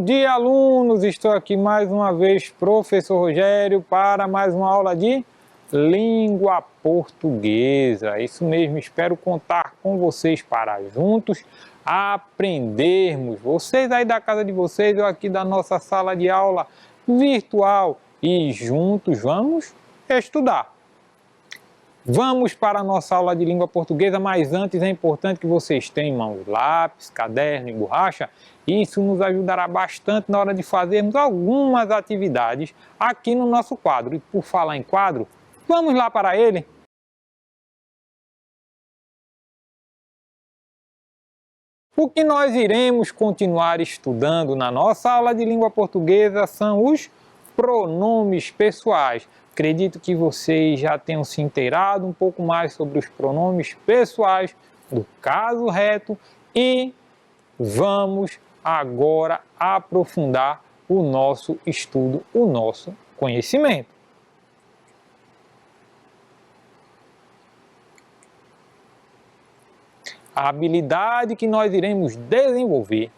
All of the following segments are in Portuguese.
dia, alunos! Estou aqui mais uma vez, professor Rogério, para mais uma aula de língua portuguesa. Isso mesmo, espero contar com vocês para juntos aprendermos. Vocês aí da casa de vocês, eu aqui da nossa sala de aula virtual e juntos vamos estudar. Vamos para a nossa aula de língua portuguesa, mas antes é importante que vocês tenham em mãos lápis, caderno e borracha. Isso nos ajudará bastante na hora de fazermos algumas atividades aqui no nosso quadro. E por falar em quadro, vamos lá para ele? O que nós iremos continuar estudando na nossa aula de língua portuguesa são os pronomes pessoais. Acredito que vocês já tenham se inteirado um pouco mais sobre os pronomes pessoais do caso reto e vamos agora aprofundar o nosso estudo, o nosso conhecimento. A habilidade que nós iremos desenvolver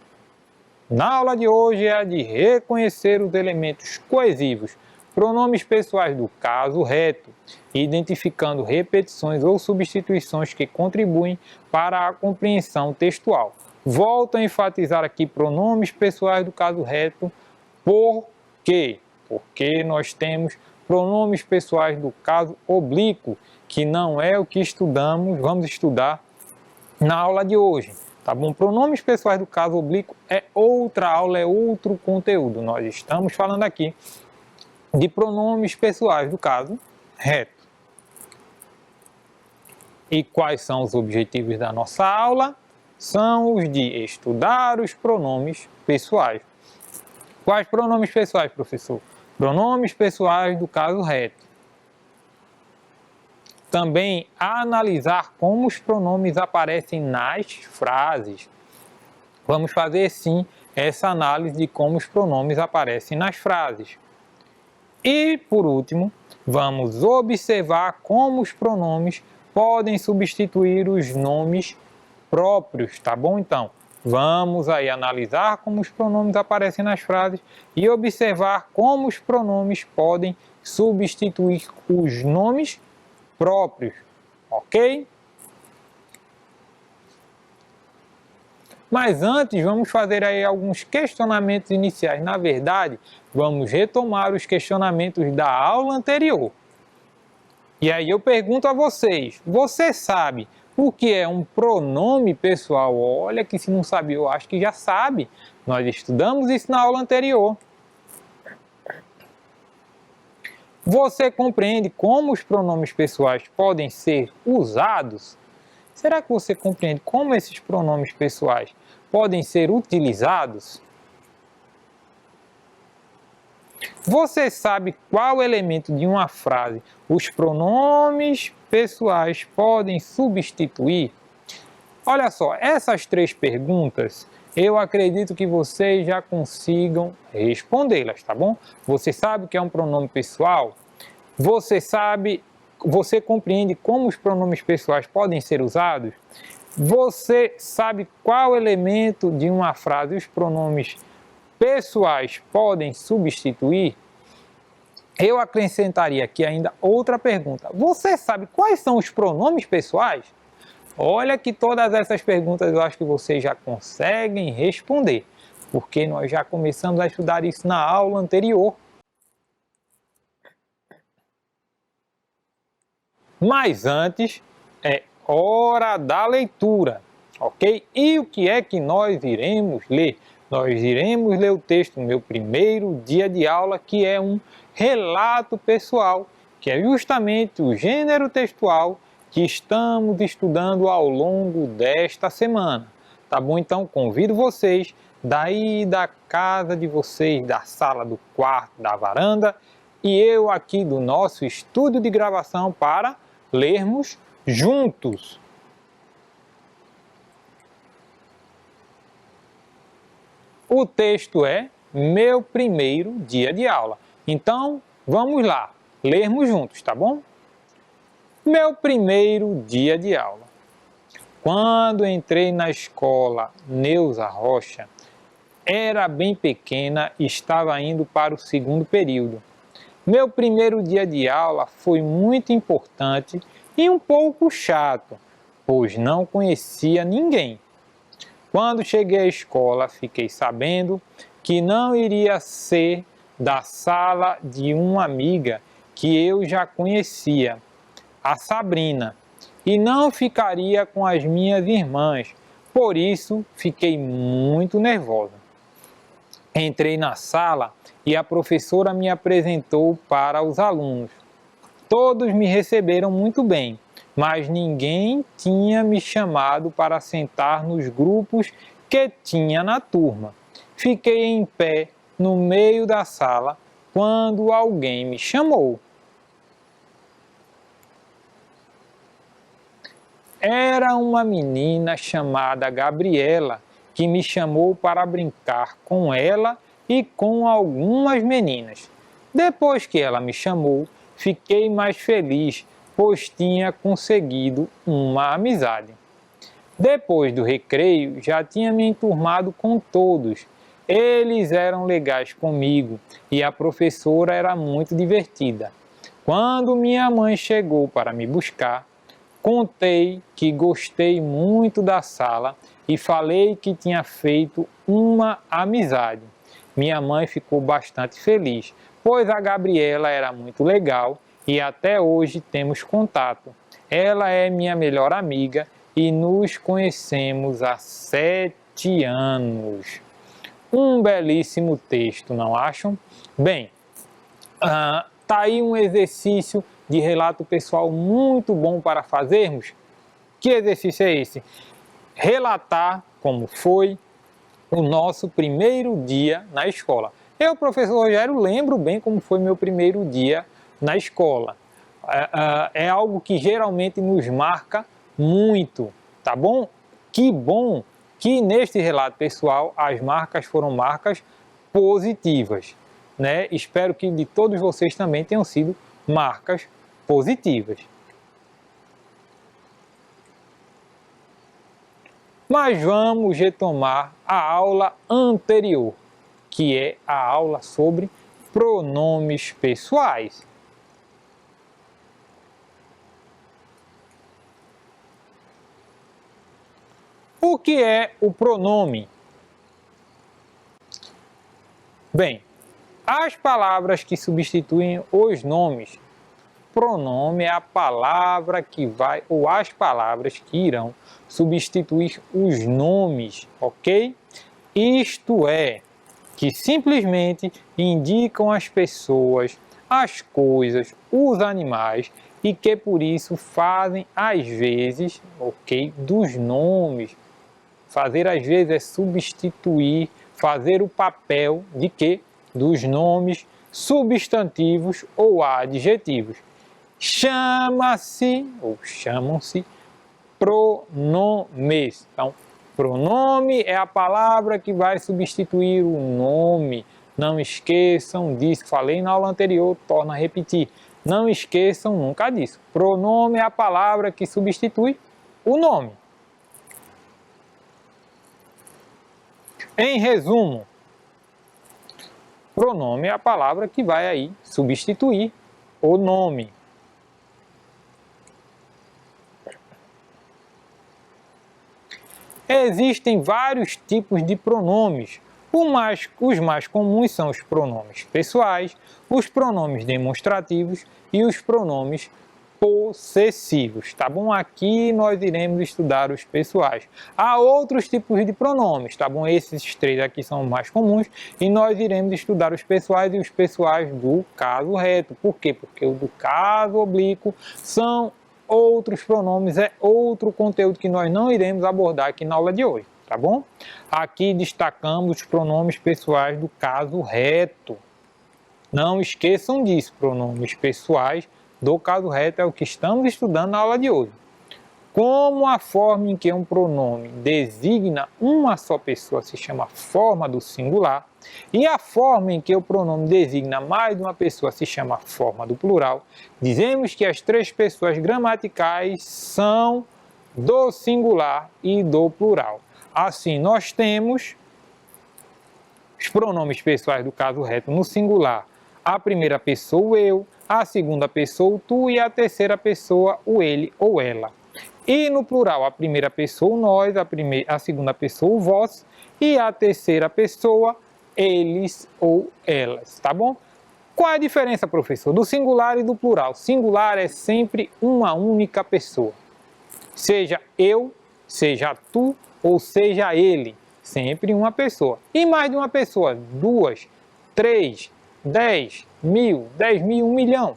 na aula de hoje é a de reconhecer os elementos coesivos, pronomes pessoais do caso reto, identificando repetições ou substituições que contribuem para a compreensão textual. Volto a enfatizar aqui pronomes pessoais do caso reto, por quê? Porque nós temos pronomes pessoais do caso oblíquo, que não é o que vamos estudar na aula de hoje. Tá bom? Pronomes pessoais do caso oblíquo é outra aula, é outro conteúdo. Nós estamos falando aqui de pronomes pessoais do caso reto. E quais são os objetivos da nossa aula? São os de estudar os pronomes pessoais. Quais pronomes pessoais, professor? Pronomes pessoais do caso reto. Também analisar como os pronomes aparecem nas frases. Vamos fazer sim essa análise de como os pronomes aparecem nas frases. E, por último, vamos observar como os pronomes podem substituir os nomes próprios, tá bom? Então, vamos aí analisar como os pronomes aparecem nas frases e observar como os pronomes podem substituir os nomes próprios, ok? Mas antes, vamos fazer aí alguns questionamentos iniciais. Na verdade, vamos retomar os questionamentos da aula anterior. E aí eu pergunto a vocês, você sabe o que é um pronome pessoal? Olha que se não sabe, eu acho que já sabe. Nós estudamos isso na aula anterior. Você compreende como os pronomes pessoais podem ser usados? Será que você compreende como esses pronomes pessoais podem ser utilizados? Você sabe qual elemento de uma frase os pronomes pessoais podem substituir? Olha só, essas três perguntas eu acredito que vocês já consigam respondê-las, tá bom? Você sabe o que é um pronome pessoal? Você compreende como os pronomes pessoais podem ser usados? Você sabe qual elemento de uma frase os pronomes pessoais podem substituir? Eu acrescentaria aqui ainda outra pergunta. Você sabe quais são os pronomes pessoais? Olha que todas essas perguntas eu acho que vocês já conseguem responder, porque nós já começamos a estudar isso na aula anterior. Mas antes, é hora da leitura, ok? E o que é que nós iremos ler? Nós iremos ler o texto no meu primeiro dia de aula, que é um relato pessoal, que é justamente o gênero textual que estamos estudando ao longo desta semana. Tá bom? Então, convido vocês daí da casa de vocês, da sala, do quarto, da varanda, e eu aqui do nosso estúdio de gravação para lermos juntos. O texto é meu primeiro dia de aula. Então, vamos lá, lermos juntos, tá bom? Meu primeiro dia de aula. Quando entrei na escola Neuza Rocha, Era bem pequena e estava indo para o segundo período. Meu primeiro dia de aula foi muito importante e um pouco chato, pois não conhecia ninguém. Quando cheguei à escola, fiquei sabendo que não iria ser da sala de uma amiga que eu já conhecia, a Sabrina, e não ficaria com as minhas irmãs, por isso fiquei muito nervosa. Entrei na sala e a professora me apresentou para os alunos. Todos me receberam muito bem, mas ninguém tinha me chamado para sentar nos grupos que tinha na turma. Fiquei em pé no meio da sala quando alguém me chamou. Era uma menina chamada Gabriela que me chamou para brincar com ela e com algumas meninas. Depois que ela me chamou, fiquei mais feliz, pois tinha conseguido uma amizade. Depois do recreio, já tinha me enturmado com todos. Eles eram legais comigo e a professora era muito divertida. Quando minha mãe chegou para me buscar, contei que gostei muito da sala e falei que tinha feito uma amizade. Minha mãe ficou bastante feliz, pois a Gabriela era muito legal e até hoje temos contato. Ela é minha melhor amiga e nos conhecemos há 7 anos. Um belíssimo texto, não acham? Bem, tá aí um exercício de relato pessoal muito bom para fazermos. Que exercício é esse? Relatar como foi o nosso primeiro dia na escola. Eu, professor Rogério, lembro bem como foi meu primeiro dia na escola. É algo que geralmente nos marca muito, tá bom? Que bom que neste relato pessoal as marcas foram marcas positivas, né? Espero que de todos vocês também tenham sido marcas positivas. Mas vamos retomar a aula anterior, que é a aula sobre pronomes pessoais. O que é o pronome? Bem, as palavras que substituem os nomes. Pronome é a palavra que vai, ou as palavras que irão substituir os nomes, ok? Isto é, que simplesmente indicam as pessoas, as coisas, os animais e que por isso fazem às vezes, ok, dos nomes. Fazer às vezes é substituir, fazer o papel de quê? Dos nomes substantivos ou adjetivos. Chama-se ou chamam-se pronomes. Então, pronome é a palavra que vai substituir o nome. Não esqueçam disso. Falei na aula anterior, torno a repetir. Não esqueçam nunca disso. Pronome é a palavra que substitui o nome. Em resumo, pronome é a palavra que vai aí substituir o nome. Existem vários tipos de pronomes. Os mais comuns são os pronomes pessoais, os pronomes demonstrativos e os pronomes possessivos, tá bom? Aqui nós iremos estudar os pessoais. Há outros tipos de pronomes, tá bom? Esses 3 aqui são os mais comuns e nós iremos estudar os pessoais e os pessoais do caso reto. Por quê? Porque o do caso oblíquo são outros pronomes, é outro conteúdo que nós não iremos abordar aqui na aula de hoje, tá bom? Aqui destacamos os pronomes pessoais do caso reto. Não esqueçam disso, pronomes pessoais do caso reto é o que estamos estudando na aula de hoje. Como a forma em que um pronome designa uma só pessoa se chama forma do singular, e a forma em que o pronome designa mais de uma pessoa se chama forma do plural, dizemos que as 3 pessoas gramaticais são do singular e do plural. Assim, nós temos os pronomes pessoais do caso reto no singular, a primeira pessoa o eu, a segunda pessoa o tu e a terceira pessoa o ele ou ela. E no plural, a primeira pessoa o nós, a segunda pessoa o vós e a terceira pessoa eles ou elas, tá bom? Qual é a diferença, professor, do singular e do plural? Singular é sempre uma única pessoa. Seja eu, seja tu ou seja ele, sempre uma pessoa. E mais de uma pessoa, 2, 3, 10 mil, 1 milhão.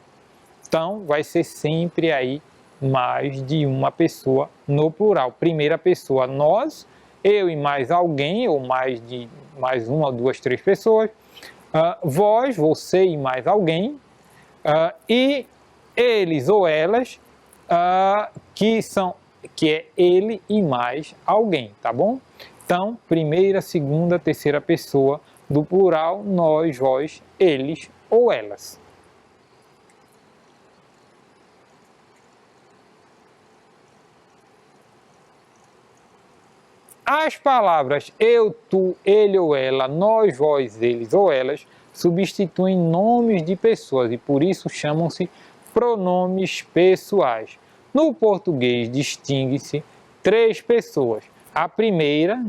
Então, vai ser sempre aí mais de uma pessoa no plural. Primeira pessoa, nós, eu e mais alguém, ou mais uma, duas, três pessoas. Vós, você e mais alguém. E eles ou elas, que é ele e mais alguém, tá bom? Então, primeira, segunda, terceira pessoa do plural, nós, vós, eles ou elas. As palavras eu, tu, ele ou ela, nós, vós, eles ou elas substituem nomes de pessoas e por isso chamam-se pronomes pessoais. No português distingue-se três pessoas. A primeira,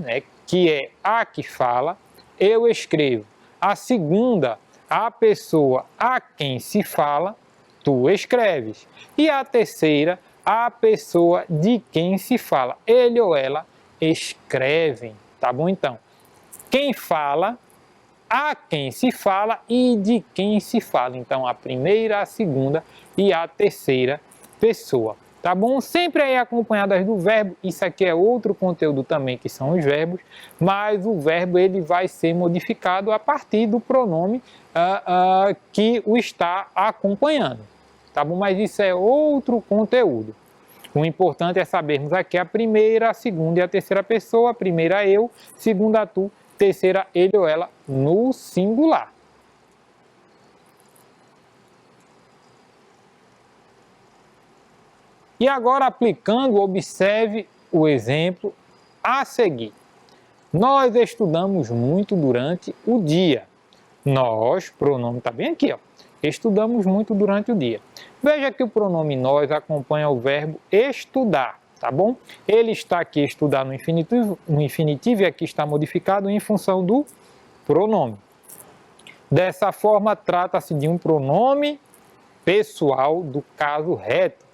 que é a que fala, eu escrevo. A segunda, a pessoa a quem se fala, tu escreves. E a terceira, a pessoa de quem se fala, ele ou ela escrevem, tá bom? Então, quem fala, a quem se fala e de quem se fala. Então, a primeira, a segunda e a terceira pessoa, tá bom? Sempre aí acompanhadas do verbo. Isso aqui é outro conteúdo também, que são os verbos, mas o verbo ele vai ser modificado a partir do pronome que o está acompanhando, tá bom? Mas isso é outro conteúdo. O importante é sabermos aqui a primeira, a segunda e a terceira pessoa, a primeira eu, segunda tu, terceira ele ou ela no singular. E agora aplicando, observe o exemplo a seguir. Nós estudamos muito durante o dia. Nós, pronome está bem aqui, ó. Estudamos muito durante o dia. Veja que o pronome nós acompanha o verbo estudar, tá bom? Ele está aqui estudar no infinitivo e aqui está modificado em função do pronome. Dessa forma, trata-se de um pronome pessoal do caso reto,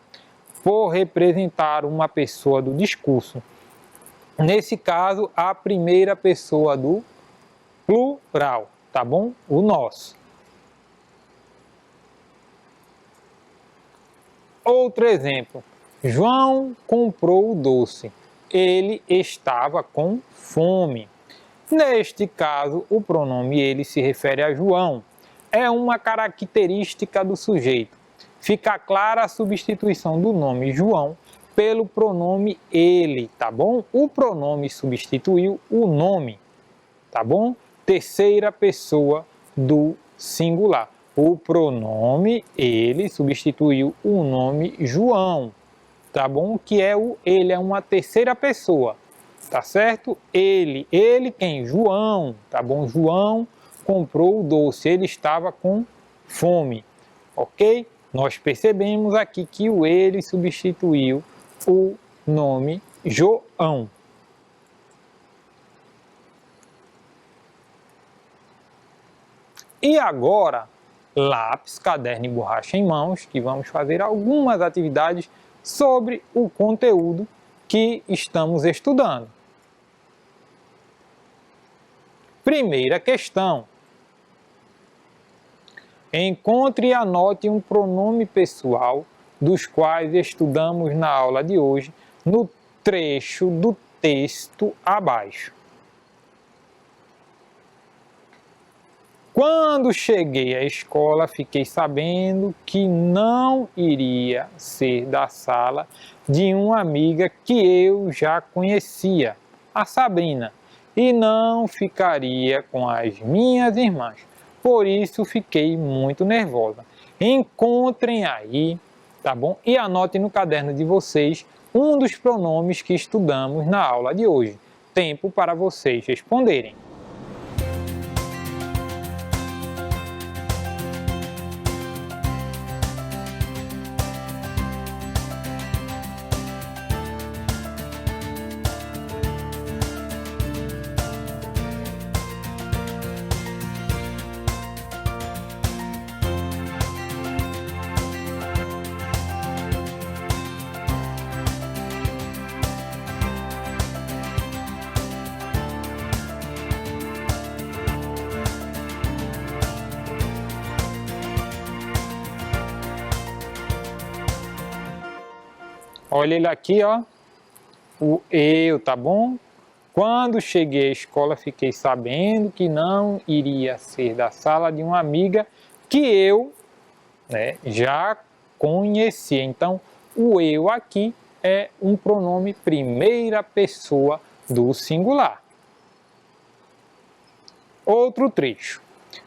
por representar uma pessoa do discurso. Nesse caso, a primeira pessoa do plural, tá bom? O nosso. Outro exemplo, João comprou o doce, ele estava com fome. Neste caso, o pronome ele se refere a João, é uma característica do sujeito. Fica clara a substituição do nome João pelo pronome ele, tá bom? O pronome substituiu o nome, tá bom? Terceira pessoa do singular. O pronome ele substituiu o nome João, tá bom? Que é o ele, é uma terceira pessoa, tá certo? Ele quem? João, tá bom? João comprou o doce, ele estava com fome, ok? Nós percebemos aqui que o ele substituiu o nome João. E agora, lápis, caderno e borracha em mãos, que vamos fazer algumas atividades sobre o conteúdo que estamos estudando. Primeira questão. Encontre e anote um pronome pessoal dos quais estudamos na aula de hoje, no trecho do texto abaixo. Quando cheguei à escola, fiquei sabendo que não iria ser da sala de uma amiga que eu já conhecia, a Sabrina, e não ficaria com as minhas irmãs. Por isso, fiquei muito nervosa. Encontrem aí, tá bom? E anotem no caderno de vocês um dos pronomes que estudamos na aula de hoje. Tempo para vocês responderem. Olha ele aqui, ó. O eu, tá bom? Quando cheguei à escola, fiquei sabendo que não iria ser da sala de uma amiga que eu, né, já conhecia. Então, o eu aqui é um pronome primeira pessoa do singular. Outro trecho.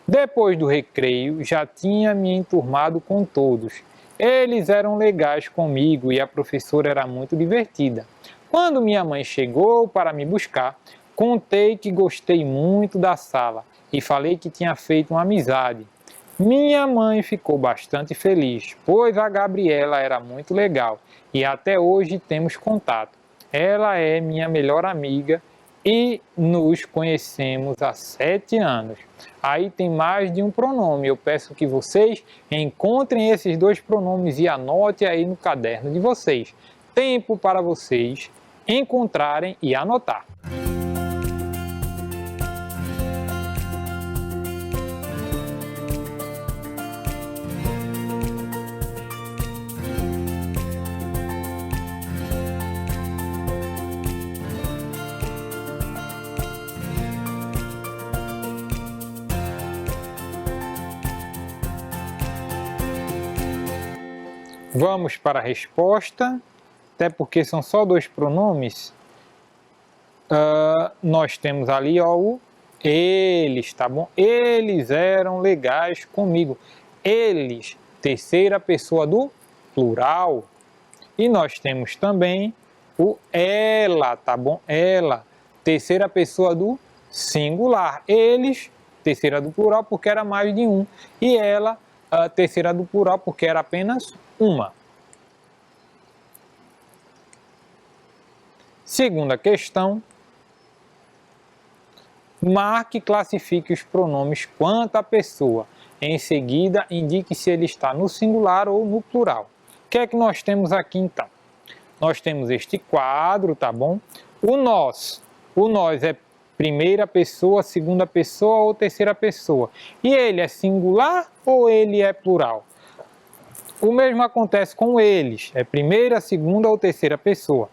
Depois do recreio, já tinha me enturmado com todos. Eles eram legais comigo e a professora era muito divertida. Quando minha mãe chegou para me buscar, contei que gostei muito da sala e falei que tinha feito uma amizade. Minha mãe ficou bastante feliz, pois a Gabriela era muito legal e até hoje temos contato. Ela é minha melhor amiga e nos conhecemos há 7 anos. Aí tem mais de um pronome. Eu peço que vocês encontrem esses 2 pronomes e anotem aí no caderno de vocês. Tempo para vocês encontrarem e anotar. Vamos para a resposta, até porque são só 2 pronomes. Nós temos ali, ó, o eles, tá bom? Eles eram legais comigo. Eles, terceira pessoa do plural. E nós temos também o ela, tá bom? Ela, terceira pessoa do singular. Eles, terceira do plural, porque era mais de um. E ela, a terceira do plural, porque era apenas uma. Segunda questão. Marque e classifique os pronomes quanto à pessoa. Em seguida, indique se ele está no singular ou no plural. O que é que nós temos aqui então? Nós temos este quadro, tá bom? O nós. O nós é primeira pessoa, segunda pessoa ou terceira pessoa. E ele é singular ou ele é plural? O mesmo acontece com eles. É primeira, segunda ou terceira pessoa.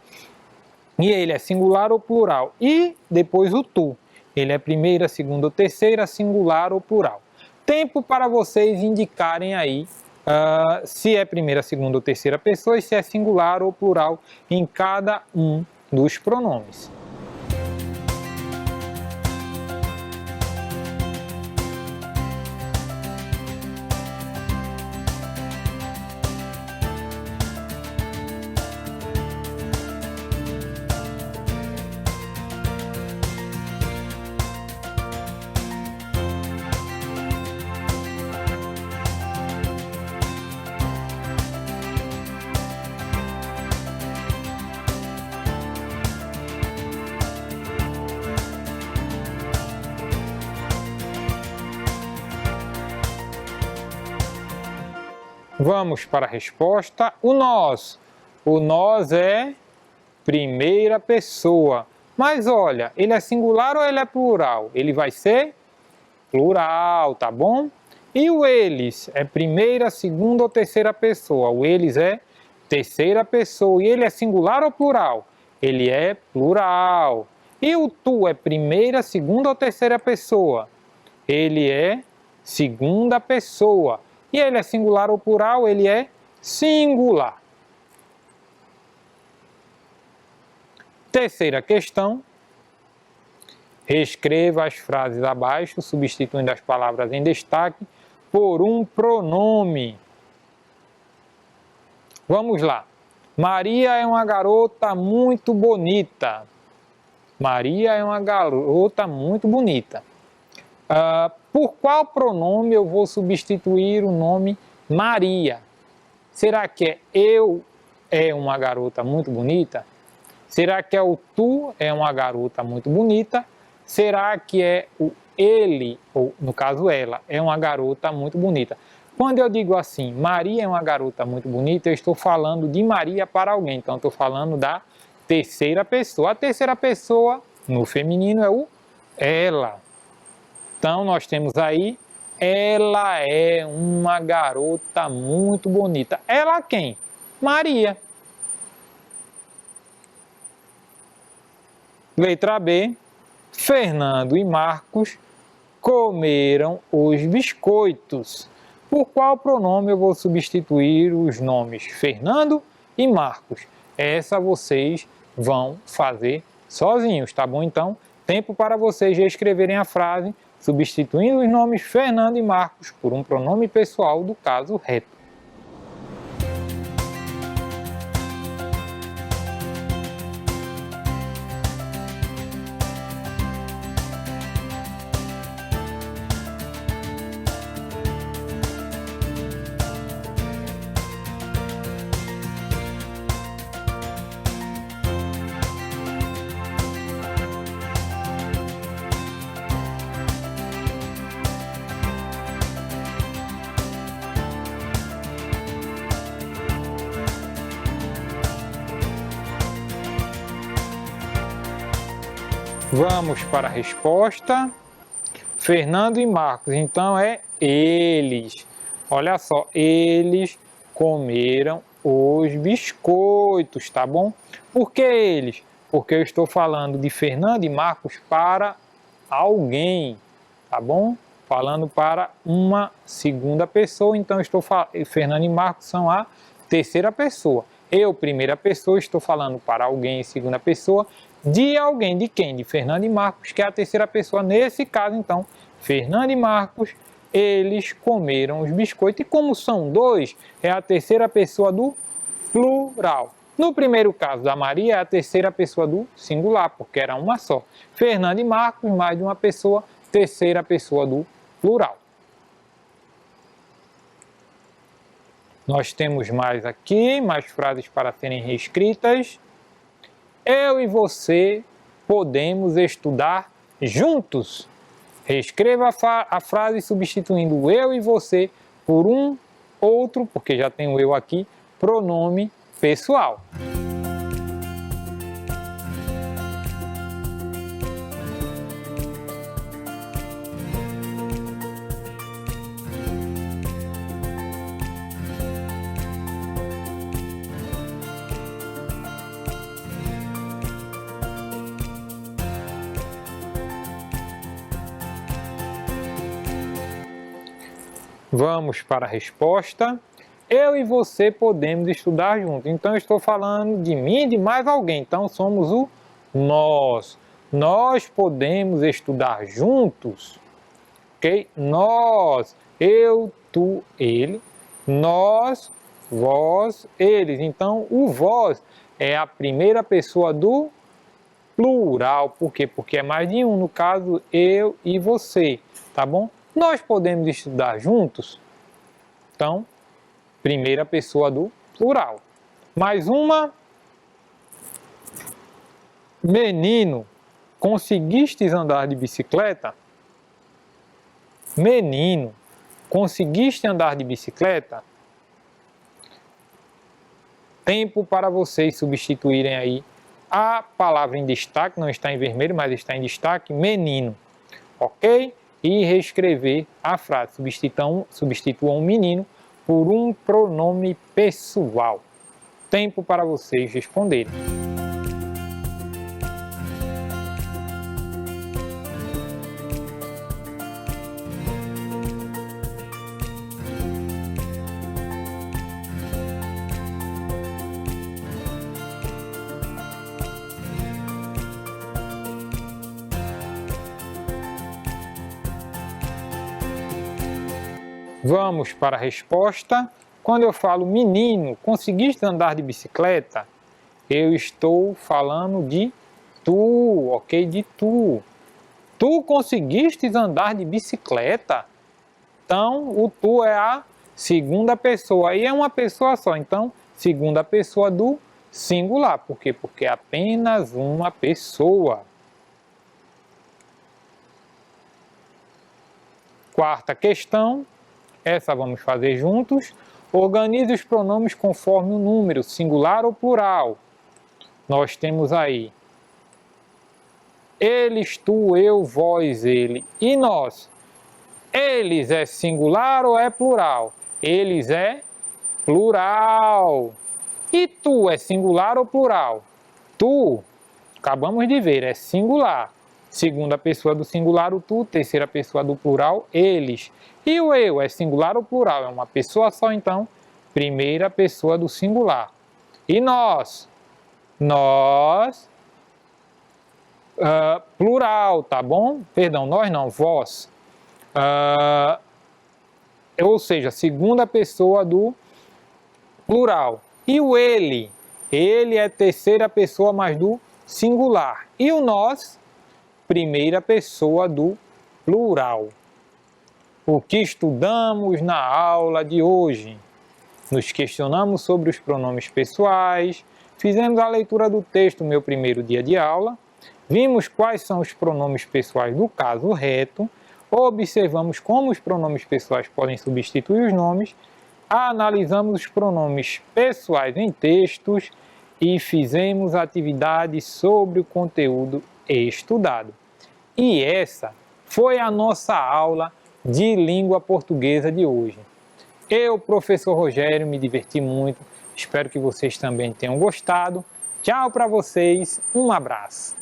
E ele é singular ou plural. E depois o tu. Ele é primeira, segunda ou terceira, singular ou plural. Tempo para vocês indicarem aí se é primeira, segunda ou terceira pessoa e se é singular ou plural em cada um dos pronomes. Vamos para a resposta. O nós. O nós é primeira pessoa. Mas olha, ele é singular ou ele é plural? Ele vai ser plural, tá bom? E o eles é primeira, segunda ou terceira pessoa? O eles é terceira pessoa. E ele é singular ou plural? Ele é plural. E o tu é primeira, segunda ou terceira pessoa? Ele é segunda pessoa. E ele é singular ou plural? Ele é singular. Terceira questão. Reescreva as frases abaixo, substituindo as palavras em destaque por um pronome. Vamos lá. Maria é uma garota muito bonita. Maria é uma garota muito bonita. Por qual pronome eu vou substituir o nome Maria? Será que é eu é uma garota muito bonita? Será que é o tu é uma garota muito bonita? Será que é o ele, ou no caso ela, é uma garota muito bonita? Quando eu digo assim, Maria é uma garota muito bonita, eu estou falando de Maria para alguém. Então, estou falando da terceira pessoa. A terceira pessoa, no feminino, é o ela. Então, nós temos aí, ela é uma garota muito bonita. Ela quem? Maria. Letra B. Fernando e Marcos comeram os biscoitos. Por qual pronome eu vou substituir os nomes Fernando e Marcos? Essa vocês vão fazer sozinhos, tá bom? Então, tempo para vocês reescreverem a frase, substituindo os nomes Fernando e Marcos por um pronome pessoal do caso reto. Vamos para a resposta. Fernando e Marcos, então é eles. Olha só, eles comeram os biscoitos, tá bom? Por que eles? Porque eu estou falando de Fernando e Marcos para alguém, tá bom? Falando para uma segunda pessoa, então estou falando, Fernando e Marcos são a terceira pessoa. Eu, primeira pessoa, estou falando para alguém em segunda pessoa, de alguém, de quem? De Fernando e Marcos, que é a terceira pessoa. Nesse caso, então, Fernando e Marcos, eles comeram os biscoitos. E como são dois, é a terceira pessoa do plural. No primeiro caso da Maria, é a terceira pessoa do singular, porque era uma só. Fernando e Marcos, mais de uma pessoa, terceira pessoa do plural. Nós temos mais aqui, mais frases para serem reescritas. Eu e você podemos estudar juntos. Reescreva a frase substituindo eu e você por um outro, porque já tem o eu aqui, pronome pessoal. Vamos para a resposta. Eu e você podemos estudar juntos. Então, eu estou falando de mim e de mais alguém. Então, somos o nós. Nós podemos estudar juntos. Ok? Nós. Eu, tu, ele. Nós, vós, eles. Então, o vós é a primeira pessoa do plural. Por quê? Porque é mais de um. No caso, eu e você. Tá bom? Nós podemos estudar juntos? Então, primeira pessoa do plural. Mais uma. Menino, conseguistes andar de bicicleta? Menino, conseguiste andar de bicicleta? Tempo para vocês substituírem aí a palavra em destaque, não está em vermelho, mas está em destaque, menino. Ok? E reescrever a frase. Substituam um menino por um pronome pessoal. Tempo para vocês responderem. Vamos para a resposta. Quando eu falo menino, conseguiste andar de bicicleta? Eu estou falando de tu, ok? De tu. Tu conseguiste andar de bicicleta? Então, o tu é a segunda pessoa. E é uma pessoa só. Então, segunda pessoa do singular. Por quê? Porque é apenas uma pessoa. Quarta questão. Essa vamos fazer juntos. Organize os pronomes conforme o número, singular ou plural. Nós temos aí eles, tu, eu, vós, ele e nós. Eles é singular ou é plural? Eles é plural. E tu é singular ou plural? Tu. Acabamos de ver, é singular. Segunda pessoa do singular, o tu. Terceira pessoa do plural, eles. E o eu, é singular ou plural? É uma pessoa só, então. Primeira pessoa do singular. E nós? Nós, plural, tá bom? Perdão, nós não, vós. Ou seja, segunda pessoa do plural. E o ele? Ele é terceira pessoa mais do singular. E o nós? Primeira pessoa do plural. O que estudamos na aula de hoje? Nos questionamos sobre os pronomes pessoais, fizemos a leitura do texto Meu Primeiro Dia de Aula, vimos quais são os pronomes pessoais do caso reto, observamos como os pronomes pessoais podem substituir os nomes, analisamos os pronomes pessoais em textos e fizemos atividades sobre o conteúdo estudado. E essa foi a nossa aula de língua portuguesa de hoje. Eu, professor Rogério, me diverti muito, espero que vocês também tenham gostado. Tchau para vocês, um abraço.